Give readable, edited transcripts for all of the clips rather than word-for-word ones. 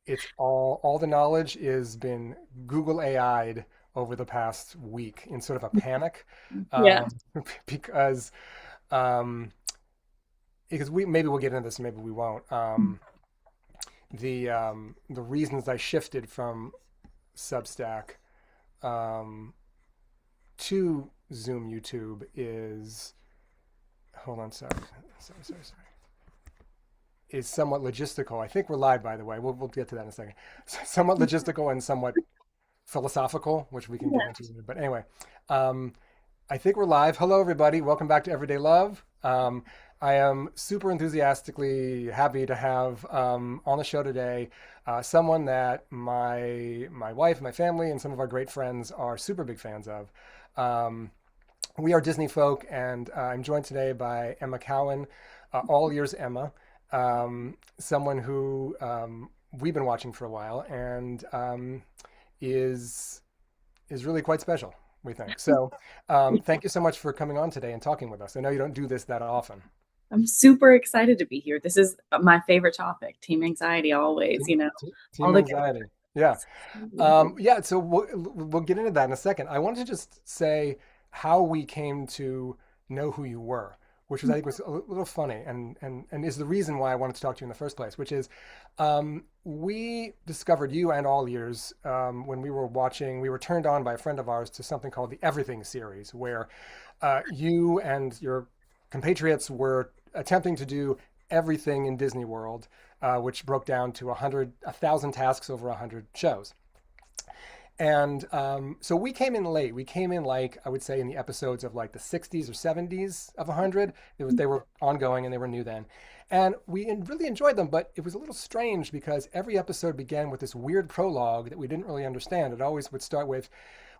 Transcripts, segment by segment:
it's all the knowledge is been Google AI'd over the past week in sort of a panic, Yeah. um, because um, because we maybe we'll get into this, maybe we won't. The reasons I shifted from Substack um, to Zoom YouTube is hold on, sorry, is somewhat logistical. I think we're live, by the way. We'll get to that in a second. Somewhat logistical and somewhat philosophical, which we can get Yeah. into. But anyway, um, I think we're live. Hello, everybody. Welcome back to Everyday Love. I am super enthusiastically happy to have on the show today someone that my wife, my family, and some of our great friends are super big fans of. Um, we are Disney folk, and I'm joined today by Emma Cowan, all ears Emma, someone who we've been watching for a while and is is really quite special, we think. So, thank you so much for coming on today and talking with us. I know you don't do this that often. I'm super excited to be here. This is my favorite topic, team anxiety always, all Team the good anxiety. Yeah. things. Yeah, so we'll get into that in a second. I wanted to just say how we came to know who you were, which was I think was a little funny and is the reason why I wanted to talk to you in the first place, which is we discovered you and all ears when we were watching, we were turned on by a friend of ours to something called the Everything series, where you and your compatriots were attempting to do everything in Disney World, which broke down to 1,000 tasks over 100 shows. And so we came in late. We came in like I would say in the episodes of like the 60s or 70s of 100. They were ongoing and they were new then, and we really enjoyed them. But it was a little strange because every episode began with this weird prologue that we didn't really understand. It always would start with,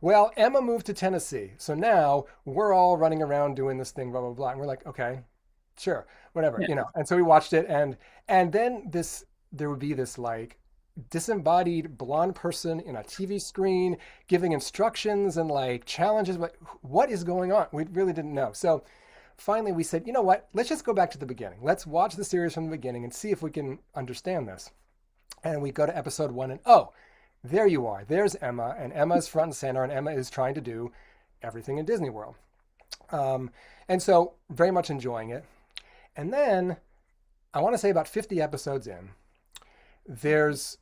"Well, Emma moved to Tennessee, so now we're all running around doing this thing, blah blah blah." And we're like, "Okay, sure, whatever, Yeah. you know." And so we watched it, and then there would be this like disembodied blonde person in a TV screen giving instructions and like challenges. But what is going on? We really didn't know. So finally, we said, you know what? Let's just go back to the beginning. Let's watch the series from the beginning and see if we can understand this. And we go to episode 1, and oh, there you are. There's Emma, and Emma's front and center, and Emma is trying to do everything in Disney World. Um, and so, very much enjoying it. And then, I want to say about 50 episodes in, there's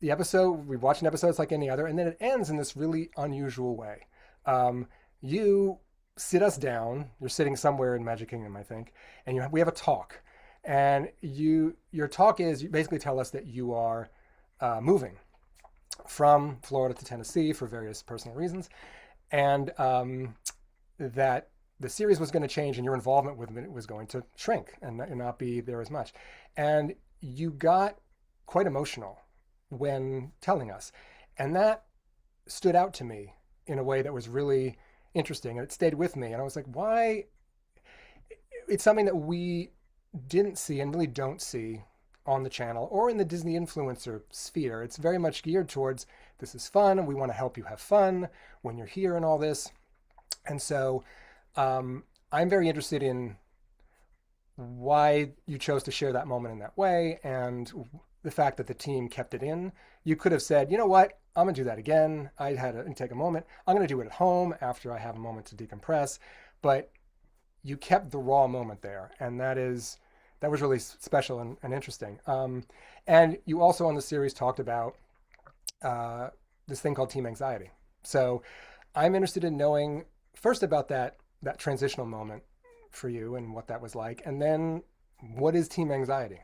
the episode, we watch an episode, it's like any other, and then it ends in this really unusual way. You sit us down, you're sitting somewhere in Magic Kingdom, I think, and we have a talk. And your talk is you basically tell us that you are moving from Florida to Tennessee for various personal reasons, and that the series was going to change and your involvement with it was going to shrink and not be there as much. And you got quite emotional when telling us. And that stood out to me in a way that was really interesting. And it stayed with me. And I was like, why? It's something that we didn't see and really don't see on the channel or in the Disney influencer sphere. It's very much geared towards this is fun and we want to help you have fun when you're here and all this. And so I'm very interested in why you chose to share that moment in that way and the fact that the team kept it in. You could have said, you know what, I'm going to do that again. I had to take a moment. I'm going to do it at home after I have a moment to decompress. But you kept the raw moment there. And that was really special and interesting. And you also on the series talked about uh, this thing called team anxiety. So I'm interested in knowing first about that transitional moment for you and what that was like, and then what is team anxiety?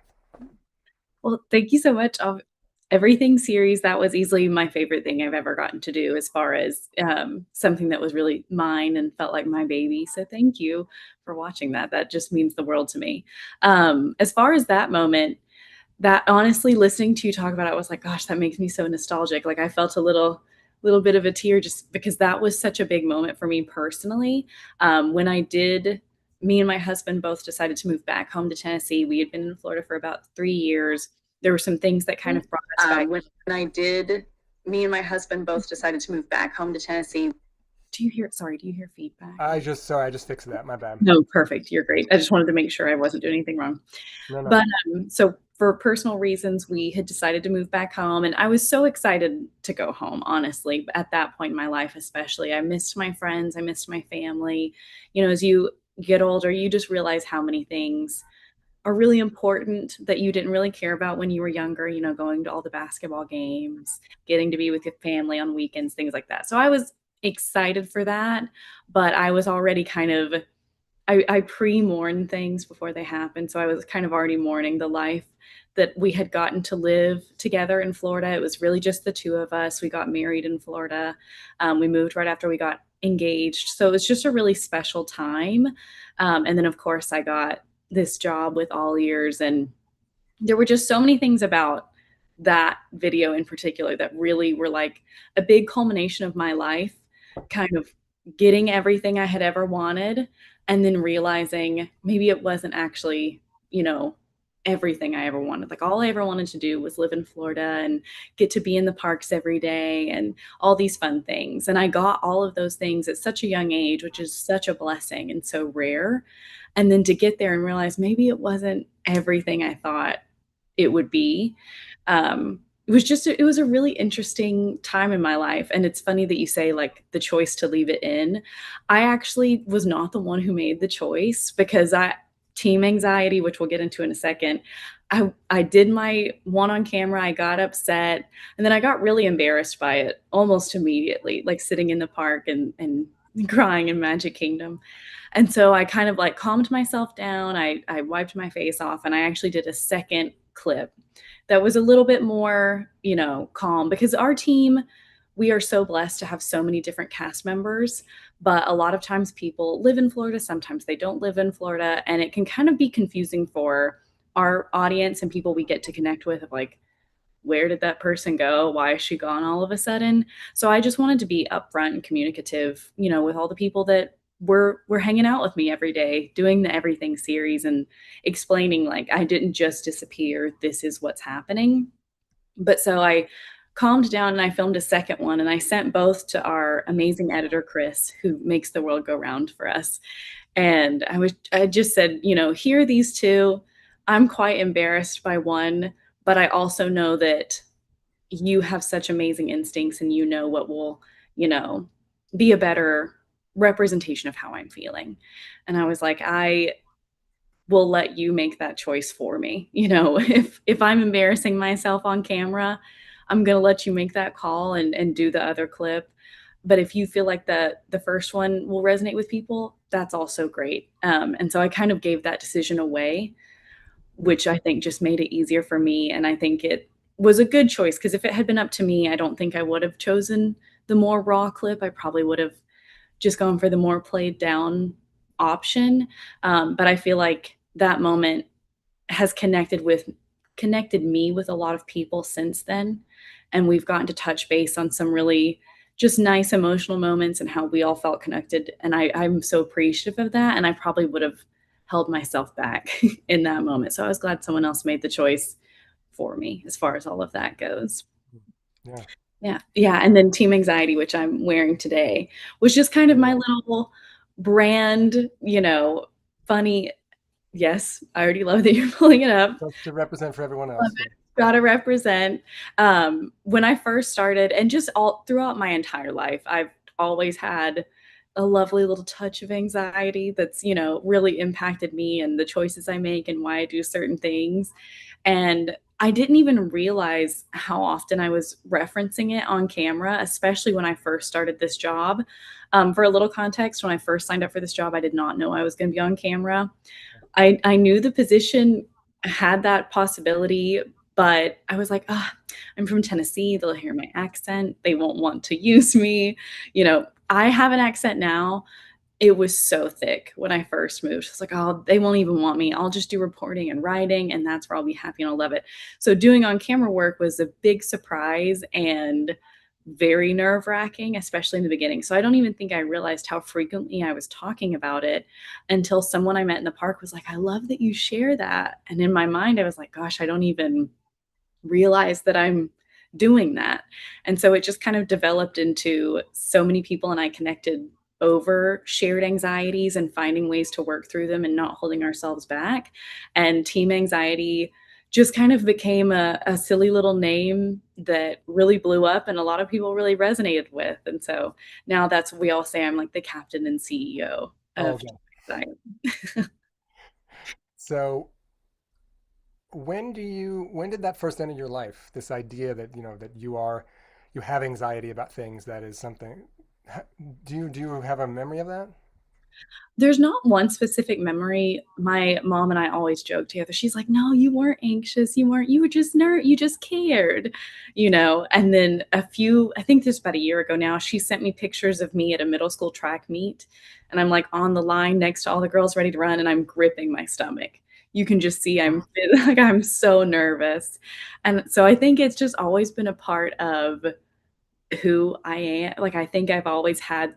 Well, thank you so much. Of everything series, that was easily my favorite thing I've ever gotten to do as far as something that was really mine and felt like my baby. So thank you for watching that. That just means the world to me. As far as that moment, that honestly, listening to you talk about it, I was like, gosh, that makes me so nostalgic. Like I felt a little bit of a tear just because that was such a big moment for me personally. When I did, me and my husband both decided to move back home to Tennessee. We had been in Florida for about 3 years. There were some things that kind of brought us back. When I did, me and my husband both decided to move back home to Tennessee. Do you hear? Sorry, do you hear feedback? I just fixed that. My bad. No, perfect. You're great. I just wanted to make sure I wasn't doing anything wrong. No, But no. so for personal reasons, we had decided to move back home. And I was so excited to go home, honestly, at that point in my life, especially. I missed my friends, I missed my family. You know, as you get older, you just realize how many things are really important that you didn't really care about when you were younger, you know, going to all the basketball games, getting to be with your family on weekends, things like that. So I was excited for that, but I was already kind of I pre-mourn things before they happen, so I was kind of already mourning the life that we had gotten to live together in Florida. It was really just the two of us. We got married in Florida. We moved right after we got engaged, so it was just a really special time. And then, of course, I got this job with All Ears, and there were just so many things about that video in particular that really were like a big culmination of my life, kind of getting everything I had ever wanted, and then realizing maybe it wasn't actually, you know, everything I ever wanted. Like all I ever wanted to do was live in Florida and get to be in the parks every day and all these fun things. And I got all of those things at such a young age, which is such a blessing and so rare. And then to get there and realize maybe it wasn't everything I thought it would be. It was just it was a really interesting time in my life, and it's funny that you say, like, the choice to leave it in. I actually was not the one who made the choice because I team anxiety, which we'll get into in a second. I did my one on camera, I got upset, and then I got really embarrassed by it almost immediately, like sitting in the park and crying in Magic Kingdom. And so I kind of like calmed myself down. I wiped my face off and I actually did a second clip that was a little bit more, you know, calm because our team, we are so blessed to have so many different cast members. But a lot of times people live in Florida, sometimes they don't live in Florida. And it can kind of be confusing for our audience and people we get to connect with of like, where did that person go? Why is she gone all of a sudden? So I just wanted to be upfront and communicative, you know, with all the people that were hanging out with me every day, doing the Everything series and explaining like I didn't just disappear. This is what's happening. But so I calmed down and I filmed a second one and I sent both to our amazing editor Chris, who makes the world go round for us. And I just said, you know, here are these two. I'm quite embarrassed by one, but I also know that you have such amazing instincts and you know what will, you know, be a better representation of how I'm feeling. And I was like, I will let you make that choice for me. You know, if I'm embarrassing myself on camera, I'm going to let you make that call and do the other clip. But if you feel like the first one will resonate with people, that's also great. And so I kind of gave that decision away, which I think just made it easier for me. And I think it was a good choice because if it had been up to me, I don't think I would have chosen the more raw clip. I probably would have just gone for the more played down option. But I feel like that moment has connected me with a lot of people since then. And we've gotten to touch base on some really just nice emotional moments and how we all felt connected. And I'm so appreciative of that. And I probably would have held myself back in that moment. So I was glad someone else made the choice for me as far as all of that goes. Yeah. Yeah. Yeah. And then Team Anxiety, which I'm wearing today, was just kind of my Yeah. little brand, you know, funny. Yes, I already love that you're pulling it up. Just to represent for everyone Love else. Yeah. it. Gotta represent. When I first started, and just all throughout my entire life, I've always had a lovely little touch of anxiety that's, you know, really impacted me and the choices I make and why I do certain things. And I didn't even realize how often I was referencing it on camera, especially when I first started this job. For a little context, when I first signed up for this job, I did not know I was going to be on camera. I knew the position had that possibility, but I was like, "Ah, I'm from Tennessee, they'll hear my accent, they won't want to use me." You know, I have an accent now. It was so thick when I first moved. I was like, "Oh, they won't even want me. I'll just do reporting and writing, and that's where I'll be happy and I'll love it." So doing on-camera work was a big surprise and very nerve-wracking, especially in the beginning. So I don't even think I realized how frequently I was talking about it until someone I met in the park was like, "I love that you share that." And in my mind, I was like, "Gosh, I don't even realize that I'm doing that." And so it just kind of developed into so many people and I connected over shared anxieties and finding ways to work through them and not holding ourselves back. And Team Anxiety just kind of became a silly little name that really blew up and a lot of people really resonated with. And so now that's we all say I'm like the captain and CEO Oh, of okay. Science. So when did that first enter your life? This idea that, that you have anxiety about things, that is something. Do you have a memory of that? There's not one specific memory. My mom and I always joke together. She's like, "No, you weren't anxious. You were just you just cared." And then I think this about a year ago now, she sent me pictures of me at a middle school track meet, and I'm like on the line next to all the girls ready to run and I'm gripping my stomach. You can just see I'm like I'm so nervous. And so I think it's just always been a part of who I am. Like, I think I've always had,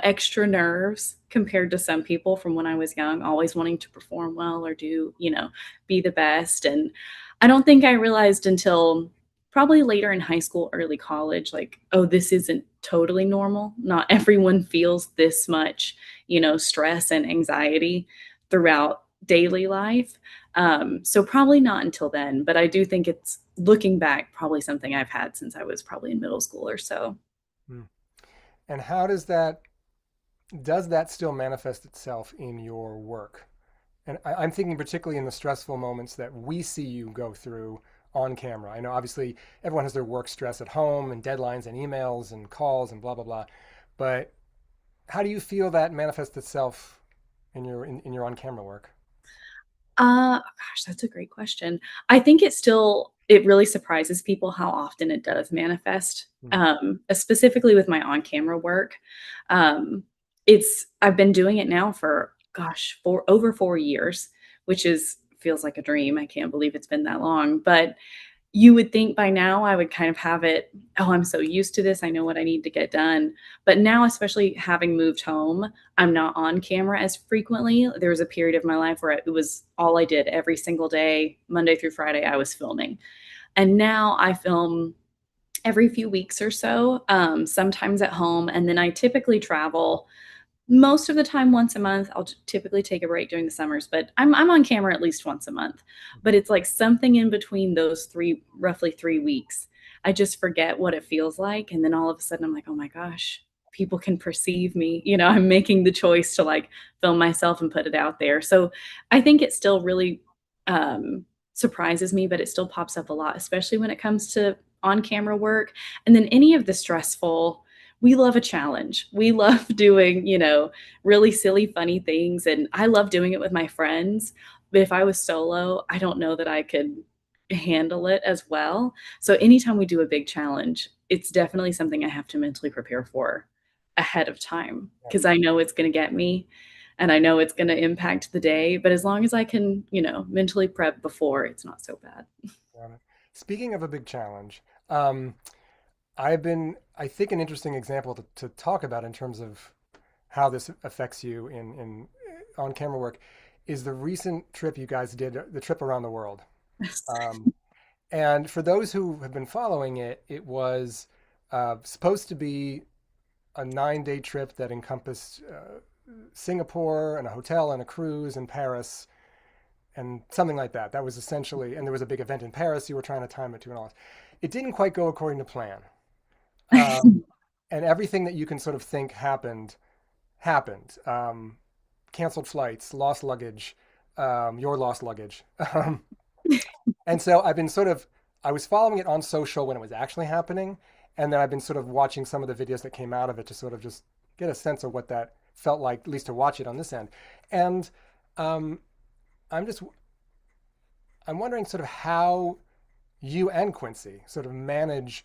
extra nerves compared to some people from when I was young, always wanting to perform well or do, be the best. And I don't think I realized until probably later in high school, early college, like, oh, this isn't totally normal. Not everyone feels this much, stress and anxiety throughout daily life. So probably not until then, but I do think it's looking back, probably something I've had since I was probably in middle school or so. Hmm. And how does that still manifest itself in your work? And I'm thinking particularly in the stressful moments that we see you go through on camera. I know obviously everyone has their work stress at home and deadlines and emails and calls and blah blah blah. But how do you feel that manifests itself in your on camera work? Gosh, that's a great question. I think it really surprises people how often it does manifest, Hmm. specifically with my on-camera work. I've been doing it now for, gosh, for over 4 years, which is feels like a dream. I can't believe it's been that long, but you would think by now I would kind of have it, "Oh, I'm so used to this, I know what I need to get done." But now, especially having moved home, I'm not on camera as frequently. There was a period of my life where it was all I did every single day, Monday through Friday, I was filming. And now I film every few weeks or so, sometimes at home, and then I typically travel most of the time once a month. I'll typically take a break during the summers, but I'm on camera at least once a month. But it's like something in between those roughly 3 weeks. I just forget what it feels like, and then all of a sudden I'm like, oh my gosh, people can perceive me. I'm making the choice to like film myself and put it out there. So I think it still really um, surprises me, but it still pops up a lot, especially when it comes to on camera work, and then any of the stressful we love a challenge. We love doing, really silly, funny things. And I love doing it with my friends. But if I was solo, I don't know that I could handle it as well. So anytime we do a big challenge, it's definitely something I have to mentally prepare for ahead of time Yeah, because I know it's going to get me and I know it's going to impact the day. But as long as I can, mentally prep before, it's not so bad. got it. Speaking of a big challenge, I think, an interesting example to talk about in terms of how this affects you in on camera work is the recent trip you guys did, the trip around the world. Um, and for those who have been following it, it was supposed to be a 9-day trip that encompassed Singapore and a hotel and a cruise in Paris and something like that. That was essentially, and there was a big event in Paris you were trying to time it to and all this. It didn't quite go according to plan. Um, and everything that you can sort of think happened. Canceled flights, lost luggage, your lost luggage. And so I was following it on social when it was actually happening. And then I've been sort of watching some of the videos that came out of it to sort of just get a sense of what that felt like, at least to watch it on this end. And um, I'm just, I'm wondering sort of how you and Quincy sort of manage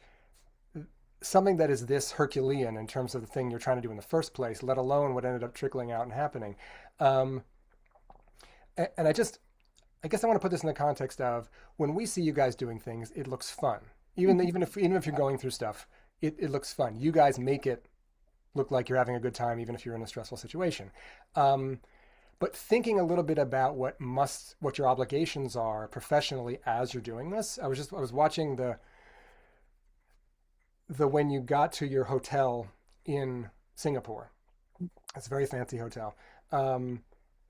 something that is this Herculean in terms of the thing you're trying to do in the first place, let alone what ended up trickling out and happening. Um, and I guess I want to put this in the context of when we see you guys doing things, it looks fun. Even if you're going through stuff, it looks fun. You guys make it look like you're having a good time, even if you're in a stressful situation. Um, but thinking a little bit about what your obligations are professionally as you're doing this, I was watching the when you got to your hotel in Singapore. It's a very fancy hotel. Um,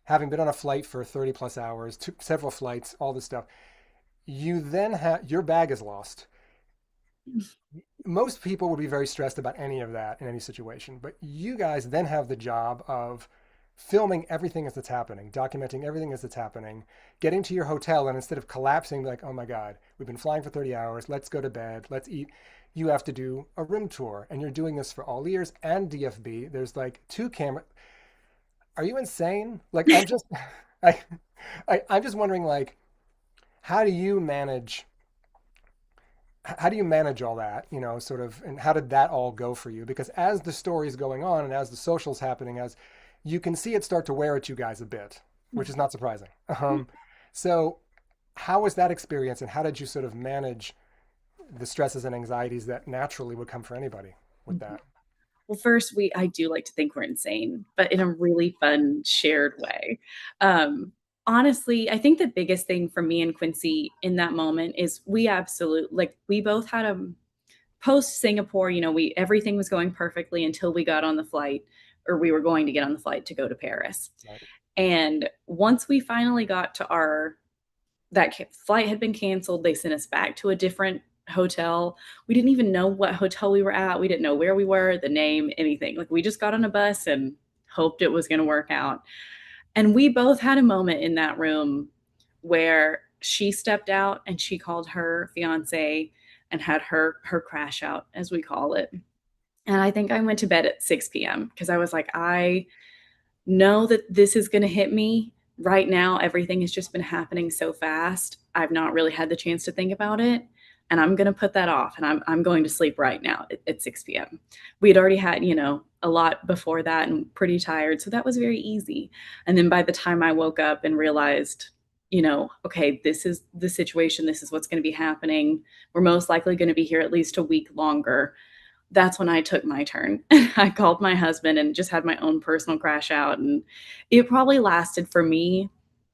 Having been on a flight for 30 plus hours, several flights, all this stuff, you then have your bag is lost. Most people would be very stressed about any of that in any situation, but you guys then have the job of filming everything as it's happening, documenting everything as it's happening, getting to your hotel, and instead of collapsing, be like, oh my God, we've been flying for 30 hours, let's go to bed, let's eat. You have to do a room tour, and you're doing this for all ears and DFB. There's like two camera. Are you insane? Like, I'm just, I, I'm just wondering, like, how do you manage how do you manage all that, sort of, and how did that all go for you? Because as the story's going on and as the social's happening, as you can see it start to wear at you guys a bit, which is not surprising. So how was that experience and how did you sort of manage the stresses and anxieties that naturally would come for anybody with that? Well, first, we I do like to think we're insane, but in a really fun, shared way. Honestly, I think the biggest thing for me and Quincy in that moment is we absolute like we both had a post Singapore, we everything was going perfectly until we got on the flight or we were going to get on the flight to go to Paris. Right. And once we finally got to our that flight had been canceled. They sent us back to a different hotel. We didn't even know what hotel we were at. We didn't know where we were, the name, anything. Like we just got on a bus and hoped it was going to work out. And we both had a moment in that room where she stepped out and she called her fiance and had her crash out as we call it. And I think I went to bed at 6 p.m. because I was like, I know that this is going to hit me right now. Everything has just been happening so fast. I've not really had the chance to think about it. And I'm going to put that off and I'm going to sleep right now at 6 p.m. We had already had, a lot before that and pretty tired. So that was very easy. And then by the time I woke up and realized, okay, this is the situation. This is what's going to be happening. We're most likely going to be here at least a week longer. That's when I took my turn. I called my husband and just had my own personal crash out, and it probably lasted for me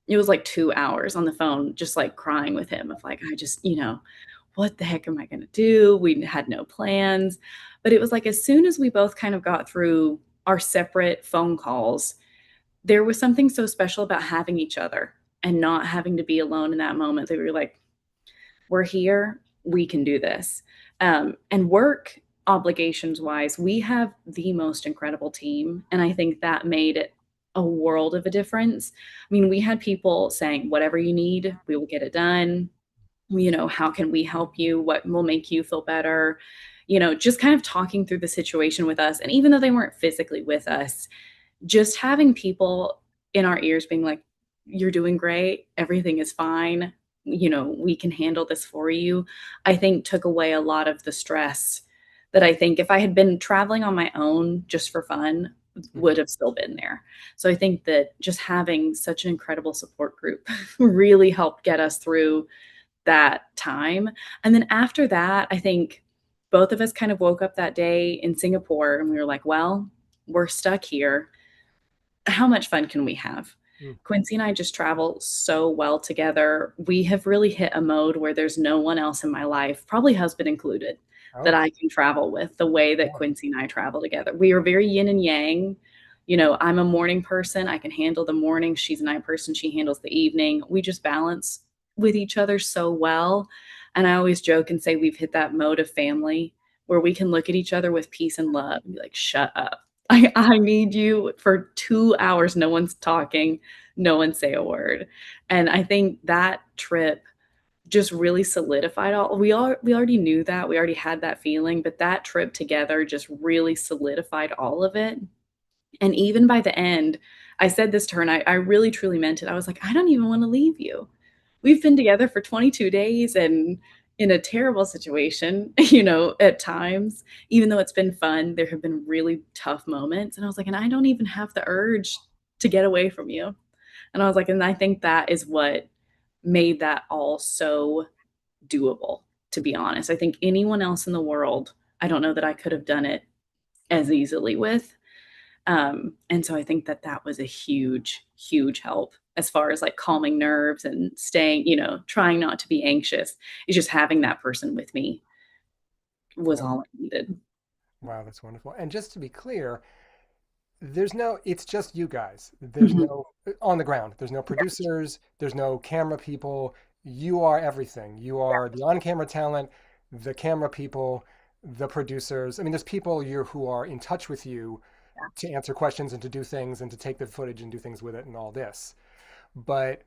it was like 2 hours on the phone just, like, crying with him of, like, I just what the heck am I gonna do? We had no plans, but it was like as soon as we both kind of got through our separate phone calls, there was something so special about having each other and not having to be alone in that moment that we were like, we're here, we can do this. And work obligations wise, we have the most incredible team. And I think that made it a world of a difference. I mean, we had people saying, whatever you need, we will get it done. How can we help you? What will make you feel better? Just kind of talking through the situation with us. And even though they weren't physically with us, just having people in our ears being like, "You're doing great. Everything is fine. We can handle this for you," I think took away a lot of the stress that I think if I had been traveling on my own just for fun, would Mhm. have still been there. So I think that just having such an incredible support group really helped get us through that time. And then after that, I think both of us kind of woke up that day in Singapore and we were like, "Well, we're stuck here. How much fun can we have?" Mm. Quincy and I just travel so well together. We have really hit a mode where there's no one else in my life, probably husband included, that Oh, I can travel with the way that yeah. Quincy and I travel together. We are very yin and yang. I'm a morning person. I can handle the morning. She's a night person. She handles the evening. We just balance with each other so well. And I always joke and say we've hit that mode of family where we can look at each other with peace and love and be like, shut up. I need you for 2 hours, no one's talking, no one say a word. And I think that trip just really solidified all we already knew that, we already had that feeling, but that trip together just really solidified all of it. And even by the end, I said this to her and I really truly meant it. I was like, "I don't even wanna leave you. We've been together for 22 days and in a terrible situation, at times. Even though it's been fun, there have been really tough moments." And I was like, "And I don't even have the urge to get away from you." And I was like, and I think that is what made that all so doable, to be honest. I think anyone else in the world, I don't know that I could have done it as easily with. And so I think that that was a huge, huge help as far as like calming nerves and staying, trying not to be anxious. Is just having that person with me was Wow. all I needed. Wow, that's wonderful. And just to be clear, it's just you guys. There's Mhm. no on the ground. There's no producers. There's no camera people. you are everything. You are the on-camera talent, the camera people, the producers. I mean, there's people you who are in touch with you to answer questions and to do things and to take the footage and do things with it and all this. But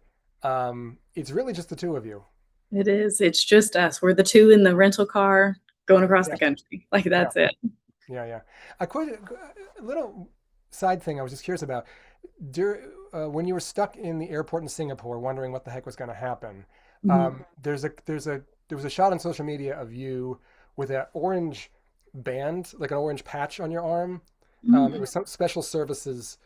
it's really just the two of you. It is. It's just us. We're the two in the rental car going across Yeah, the country. Like yeah, that's it. yeah, yeah. A little side thing I was just curious about. When you were stuck in the airport in Singapore, wondering what the heck was going to happen, Mhm. there was a shot on social media of you with an orange band, like an orange patch on your arm. It Mm. was some special services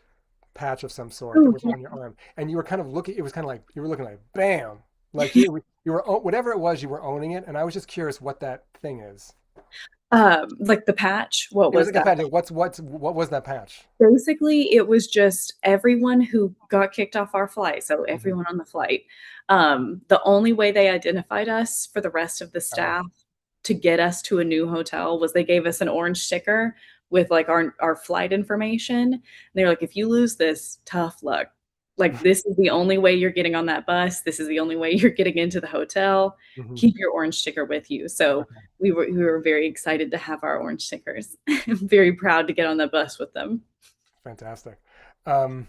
patch of some sort that Oh, was yeah. on your arm, and you were kind of looking. It was kind of like you were looking like bam, like you were whatever it was, you were owning it. And I was just curious what that thing is. Like the patch, what It was was like a that? patch. What was that patch? Basically, it was just everyone who got kicked off our flight, so Hmm. everyone on the flight. The only way they identified us for the rest of the Oh, staff to get us to a new hotel was they gave us an orange sticker with, like, our flight information. And they were like, "If you lose this, tough luck. Like, this is the only way you're getting on that bus. This is the only way you're getting into the hotel. hmm. Keep your orange sticker with you." So, we were very excited to have our orange stickers. Very proud to get on the bus with them. Fantastic. Um,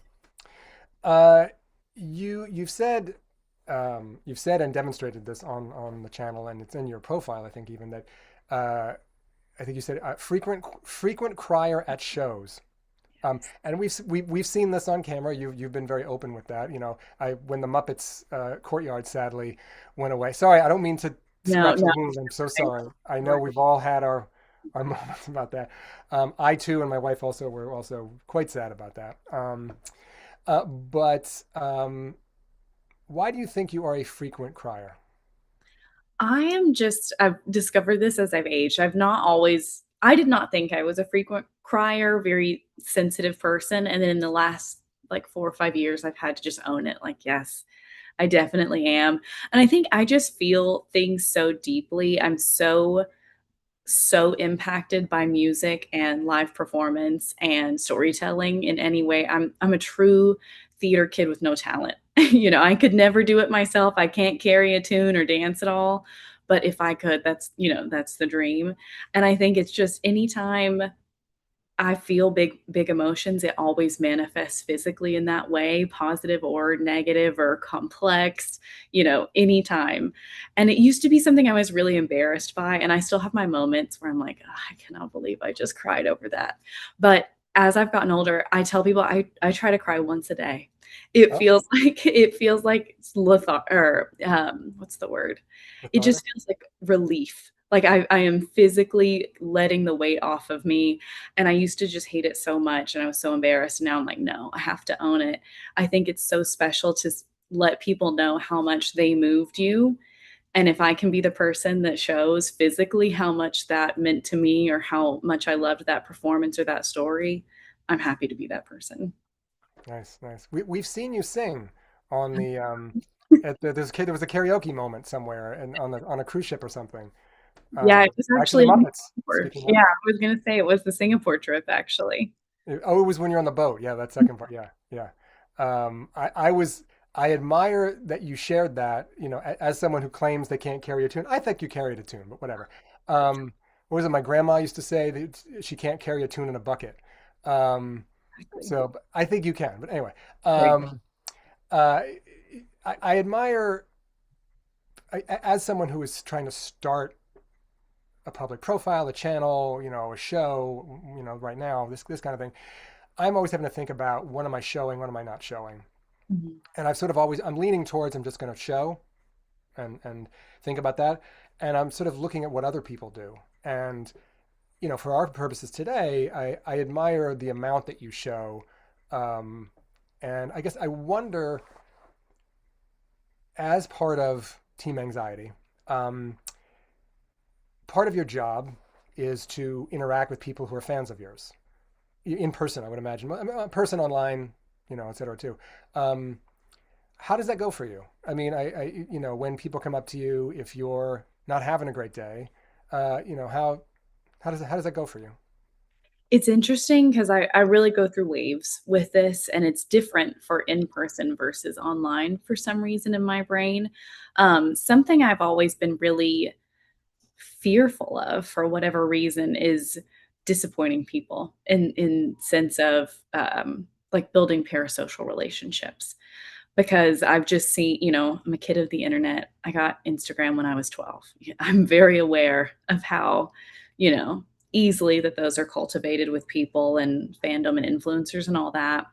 uh, you've said and demonstrated this on the channel, and it's in your profile. I think even that. I think you said frequent crier at shows. And we've seen this on camera. You've been very open with that. You know, I when the Muppets courtyard sadly went away. Sorry, I don't mean to No, scratch the no. wound. I'm so sorry. I know we've all had our moments about that. I too, and my wife also were also quite sad about that. But why do you think you are a frequent crier? I've discovered this as I've aged. I did not think I was a frequent crier, very sensitive person, and then in the last, like, 4 or 5 years, I've had to just own it, like, yes, I definitely am, and I think I just feel things so deeply. I'm so impacted by music and live performance and storytelling in any way. I'm a true theater kid with no talent. I could never do it myself. I can't carry a tune or dance at all, but if I could, that's the dream. And I think it's just anytime I feel big emotions, it always manifests physically in that way, positive or negative or complex, anytime. And it used to be something I was really embarrassed by, and I still have my moments where I'm like, "Oh, I cannot believe I just cried over that." But as I've gotten older, I tell people I try to cry once a day. It Oh, feels like it's what's the word? It just cathartic. feels like relief. Like I am physically letting the weight off of me, and I used to just hate it so much, and I was so embarrassed. Now I'm like, no, I have to own it. I think it's so special to let people know how much they moved you. And if I can be the person that shows physically how much that meant to me or how much I loved that performance or that story, I'm happy to be that person. Nice, nice. We've seen you sing on the there was a karaoke moment somewhere and on a cruise ship or something. Yeah, it was Back to the actually in Muppets. Singapore. Speaking Yeah, of, I was gonna say it was the Singapore trip, actually. oh, it was when you're on the boat. Yeah, that second part. Yeah, yeah. I was. I admire that you shared that. You know, as someone who claims they can't carry a tune, I think you carried a tune, but whatever. What was it? My grandma used to say that she can't carry a tune in a bucket. Um, Exactly. so but I think you can. But anyway, Right. um, uh, I admire as someone who is trying to start a public profile, a channel, you know, a show, you know, right now, this kind of thing. I'm always having to think about what am I showing, what am I not showing, Mhm. and I've sort of always I'm leaning towards I'm just going to show and think about that, and I'm sort of looking at what other people do, and you know, for our purposes today, I admire the amount that you show, um, and I guess I wonder as part of team anxiety. Um, Part of your job is to interact with people who are fans of yours in person. I would imagine, person online, you know, et cetera, too. Um, how does that go for you? I mean, you know, when people come up to you, if you're not having a great day, you know, how does that go for you? It's interesting because I really go through waves with this, and it's different for in person versus online for some reason in my brain. Something I've always been really fearful of for whatever reason is disappointing people in sense of like building parasocial relationships because I've just seen, I'm a kid of the internet. I got Instagram when I was 12. I'm very aware of how, you know, easily that those are cultivated with people and fandom and influencers and all that.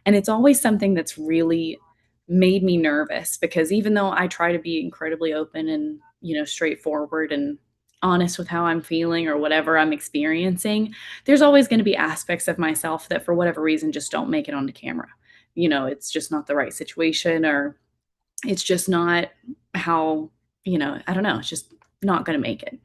And it's always something that's really made me nervous because even though I try to be incredibly open and, straightforward and honest with how I'm feeling or whatever I'm experiencing, there's always going to be aspects of myself that for whatever reason just don't make it onto camera. It's just not the right situation or it's just not how, I don't know, it's just not going to make it.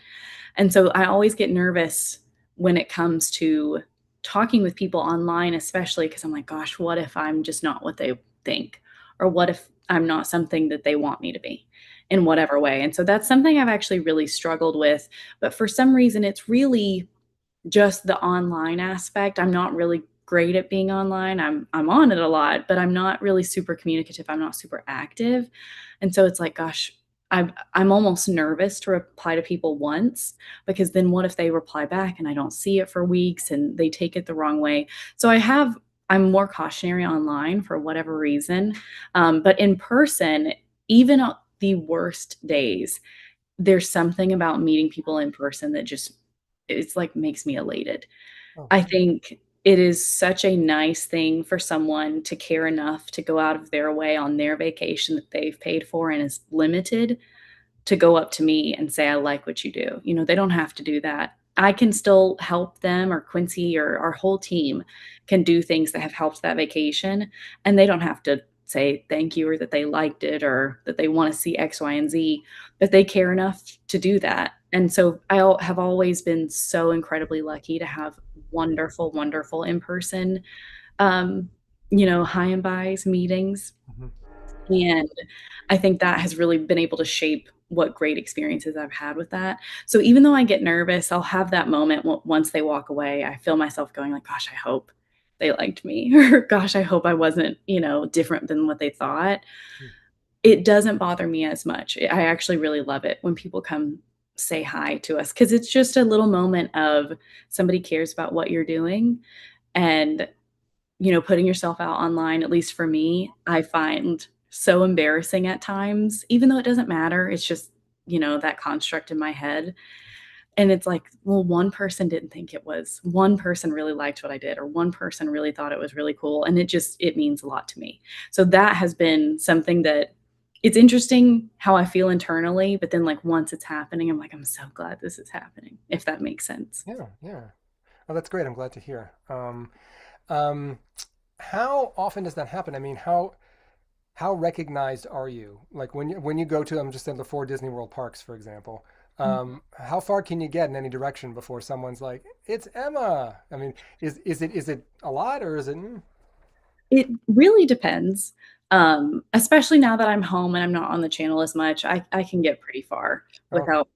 And so I always get nervous when it comes to talking with people online, especially because I'm like, gosh, what if I'm just not what they think? Or what if I'm not something that they want me to be in whatever way? And so that's something I've actually really struggled with. But for some reason, it's really just the online aspect. I'm not really great at being online. I'm on it a lot, but I'm not really super communicative. I'm not super active. And so it's like, gosh, I'm almost nervous to reply to people once because then what if they reply back and I don't see it for weeks and they take it the wrong way? So I'm more cautionary online for whatever reason. But in person, even on the worst days, there's something about meeting people in person that just it's like makes me elated. Oh, I think it is such a nice thing for someone to care enough to go out of their way on their vacation that they've paid for and is limited to go up to me and say, "I like what you do." They don't have to do that. I can still help them or Quincy or our whole team can do things that have helped that vacation, and they don't have to say thank you or that they liked it or that they wanna see X, Y, and Z, but they care enough to do that, and so have always been so incredibly lucky to have wonderful, wonderful in-person, um, hi and byes, meetings. mhm. And I think that has really been able to shape what great experiences I've had with that. So even though I get nervous, I'll have that moment once they walk away. I feel myself going like, "Gosh, I hope they liked me," or "Gosh, I hope I wasn't, different than what they thought." Mm. It doesn't bother me as much. I actually really love it when people come say hi to us because it's just a little moment of somebody cares about what you're doing and putting yourself out online, at least for me, I find so embarrassing at times, even though it doesn't matter. It's just, that construct in my head. And it's like, well, one person didn't think it was, one person really liked what I did, or one person really thought it was really cool. And it means a lot to me. So that has been something that it's interesting how I feel internally, but then like once it's happening, I'm like, I'm so glad this is happening, if that makes sense. Yeah, yeah. Oh, that's great. I'm glad to hear. Um, how often does that happen? I mean, how recognized are you? Like when you go to, I'm just in the four Disney World parks, for example. How far can you get in any direction before someone's like, "It's Emma"? I mean, is it a lot or is it? It really depends, especially now that I'm home and I'm not on the channel as much, I can get pretty far Okay. without,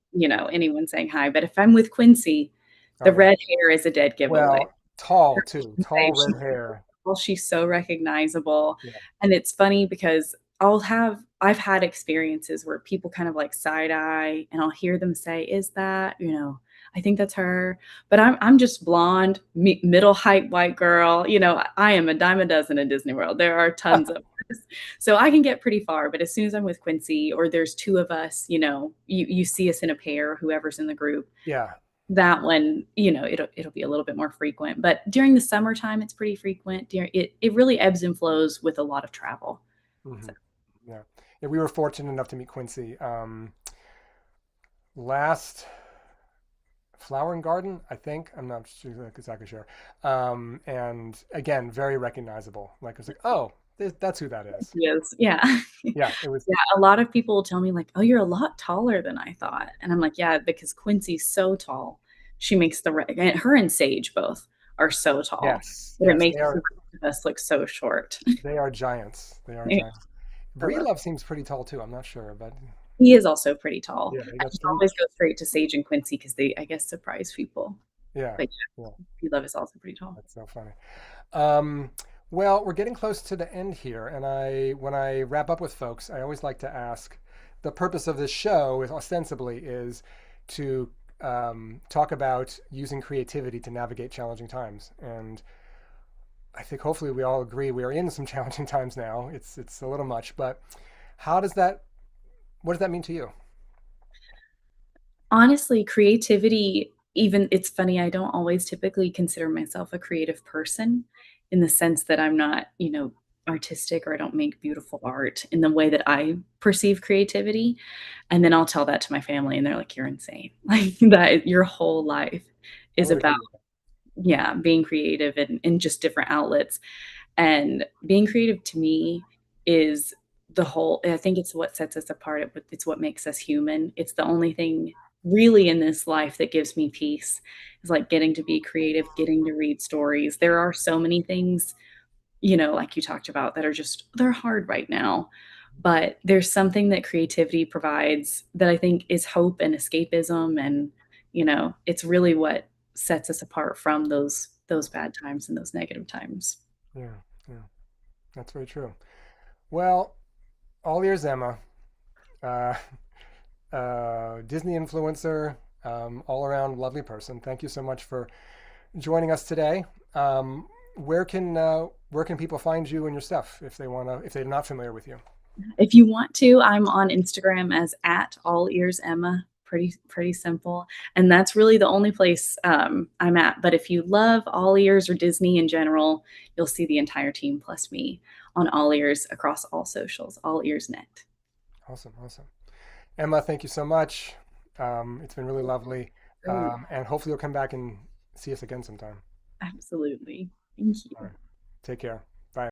anyone saying hi, but if I'm with Quincy, the Oh yeah. red hair is a dead giveaway. Well, tall Her too. babe, Tall red she's hair. well, she's so recognizable, Yeah. and it's funny because I've had experiences where people kind of, like, side eye, and I'll hear them say, "Is that?" "I think that's her," but I'm just blonde, middle height white girl, I am a dime a dozen in Disney World, there are tons of us. So I can get pretty far, but as soon as I'm with Quincy or there's 2 of us, you see us in a pair, whoever's in the group, Yeah. that one, it'll be a little bit more frequent, but during the summertime, it's pretty frequent. It really ebbs and flows with a lot of travel. Hmm. So Yeah. Yeah. We were fortunate enough to meet Quincy last Flower and Garden, I think. I'm not exactly sure. And again, very recognizable. Like it's like, oh, that's who that is. yes, yeah. Yeah, it was. Yeah, a lot of people will tell me like, "Oh, you're a lot taller than I thought," and I'm like, "Yeah, because Quincy's so tall. She makes and her and Sage both are so tall Yes, that it yes, makes the rest of us look so short." they are giants. They are Yeah, giants. I love Breedlove seems pretty tall too. I'm not sure, but he is also pretty tall. yeah, he I got just three. always go straight to Sage and Quincy because they, I guess, surprise people. Yeah. But Yeah. yeah, He Love is also pretty tall. That's so funny. Um, well, we're getting close to the end here, and when I wrap up with folks, I always like to ask. The purpose of this show is ostensibly is to talk about using creativity to navigate challenging times, and I think hopefully we all agree we are in some challenging times now. It's a little much, but how does that? What does that mean to you? Honestly, creativity, even it's funny, I don't always typically consider myself a creative person in the sense that I'm not, artistic or I don't make beautiful art in the way that I perceive creativity. And then I'll tell that to my family and they're like, "You're insane." Like that your whole life I is would about, agree with that. yeah, being creative in just different outlets. And being creative to me is the whole I think it's what sets us apart, it's what makes us human. It's the only thing really in this life that gives me peace, is, like, getting to be creative, getting to read stories. There are so many things, like you talked about, that are just they're hard right now, but there's something that creativity provides that I think is hope and escapism, and, it's really what sets us apart from those bad times and those negative times. Yeah, yeah, that's very true. Well, all ears, Emma. Uh, Disney influencer, all around lovely person. Thank you so much for joining us today. Um, where can people find you and your stuff if they wanna if they're not familiar with you? If you want to, I'm on Instagram as at all ears Emma. Pretty simple, and that's really the only place I'm at. But if you love all ears or Disney in general, you'll see the entire team plus me on all ears across all socials. All ears net. Awesome, awesome. Emma, thank you so much. It's been really lovely, Great, and hopefully you'll come back and see us again sometime. absolutely. Thank All you. right, take care.